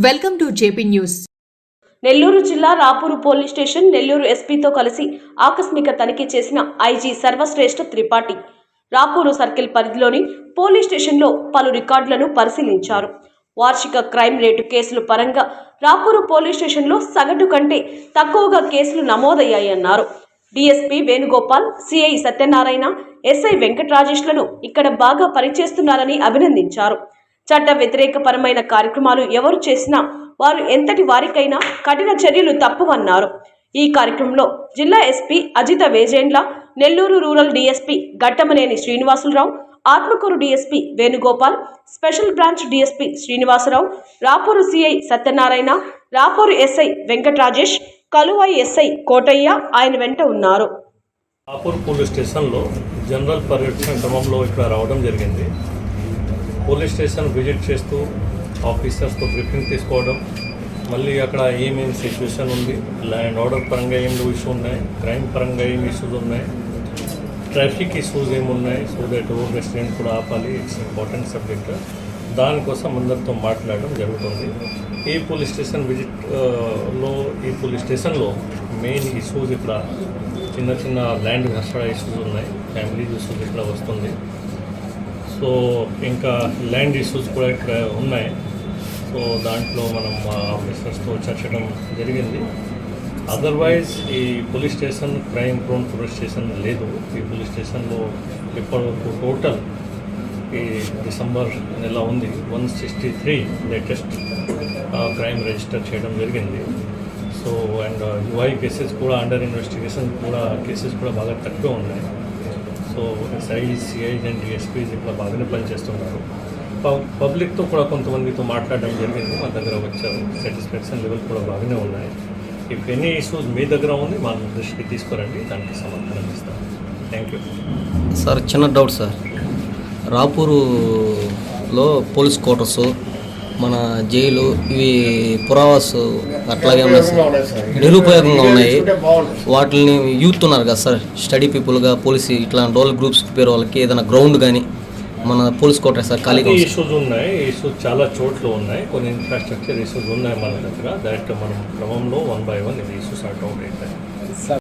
Welcome to JP news. Nellore జిల్లా Rapur police station Nellore ఎస్పీతో కలిసి ఆకస్మిక తనిఖీ చేసిన ఐజీ సర్వశ్రేష్ఠ త్రిపాఠి రాపూరు సర్కిల్ పరిధిలోని పోలీస్ స్టేషన్లో పలు రికార్డులను పరిశీలించారు. వార్షిక క్రైమ్ రేటు కేసుల పరంగా రాపూరు పోలీస్ స్టేషన్లో సగటు కంటే తక్కువగా కేసులు నమోదయ్యాయన్నారు. DSP Venugopal, CI Satyanarayana, SI వెంకటరాజేష్లను ఇక్కడ బాగా పనిచేస్తున్నారని అభినందించారు. చట్ట వ్యతిరేకపరమైన కార్యక్రమాలు ఎవరు చేసినా వారు ఎంతటి వారికైనా కఠిన చర్యలు తప్పవన్నారు. ఈ కార్యక్రమంలో జిల్లా SP Ajitha Vejendla, Nellore rural DSP Gattamaneni Srinivasularao, Atmakur DSP Venugopal, special branch DSP Srinivasarao, Rapur CI Satyanarayana, Rapur SI Venkatarajesh, Kaluvai SI Kotaiah ఆయన వెంట ఉన్నారు. రాపూర్ పోలీస్ స్టేషన్లో జనరల్ పర్యటన క్రమంలో ఇక్కడ రావడం జరిగింది. పోలీస్ స్టేషన్ విజిట్ చేస్తూ ఆఫీసర్స్తో బ్రీఫింగ్ తీసుకోవడం, మళ్ళీ అక్కడ ఏమేమి సిచ్యువేషన్ ఉంది, ల్యాండ్ ఆర్డర్ పరంగా ఏం ఇష్యూ ఉన్నాయి, క్రైమ్ పరంగా ఏం ఇష్యూస్ ఉన్నాయి, ట్రాఫిక్ ఇష్యూస్ ఏమున్నాయి, సో దట్ రెస్టారెంట్ కూడా ఆపాలి. It's important subject. దానికోసం అందరితో మాట్లాడడం జరుగుతుంది. ఈ పోలీస్ స్టేషన్ విజిట్లో ఈ పోలీస్ స్టేషన్లో మెయిన్ ఇష్యూస్ ఇక్కడ చిన్న చిన్న ల్యాండ్ ఘర్షణ ఇష్యూస్ ఉన్నాయి, ఫ్యామిలీ ఇష్యూస్ ఇక్కడ వస్తుంది. సో ఇంకా ల్యాండ్ ఇష్యూస్ కూడా ఇక్కడ ఉన్నాయి. సో దాంట్లో మనం ఆఫీసర్స్తో చర్చడం జరిగింది. అదర్వైజ్ ఈ police station crime prone police station లేదు. ఈ పోలీస్ స్టేషన్లో ఇప్పటివరకు టోటల్ ఈ డిసెంబర్ నెల ఉంది 163 లేటెస్ట్ క్రైమ్ రిజిస్టర్ చేయడం జరిగింది. సో అండ్ యుఐ కేసెస్ కూడా అండర్ ఇన్వెస్టిగేషన్ కూడా కేసెస్ కూడా బాగా తక్కువ ఉన్నాయి. So SIs, CIs and DSPs ఇక్కడ బాగానే పనిచేస్తున్నారు. పబ్లిక్తో కూడా కొంతమందితో మాట్లాడడం జరిగింది, మా దగ్గర వచ్చారు. సాటిస్ఫాక్షన్ లెవెల్ కూడా బాగానే ఉన్నాయి. ఇఫ్ ఎనీ ఇష్యూస్ మీ దగ్గర ఉంది మా దృష్టికి తీసుకురండి, దానికి సమాధానం ఇస్తాను. Thank you sir. చిన్న డౌట్ సార్, రాపూరులో పోలీస్ క్వార్టర్స్, మన జైలు, ఇవి పురావాస్ అట్లాగే ఉన్నాయి సార్, నిరుపయోగంగా ఉన్నాయి. వాటిని యూత్ ఉన్నారు కదా సార్, స్టడీ పీపుల్గా పోలీస్ ఇట్లా రోల్ గ్రూప్స్ పేరు వాళ్ళకి ఏదైనా గ్రౌండ్ కానీ మన పోలీస్ క్వార్టర్ సార్ ఖాళీగా ఇష్యూస్ ఉన్నాయి. ఇష్యూస్ చాలా చోట్ల ఉన్నాయి. కొన్ని ఇన్ఫ్రాస్ట్రక్చర్ ఇష్యూస్ ఉన్నాయి మన దగ్గర. డైరెక్ట్ మనం క్రమంలో 1 by 1 ఇవి ఇష్యూస్ సార్ట్ అవుట్ అవుతాయి.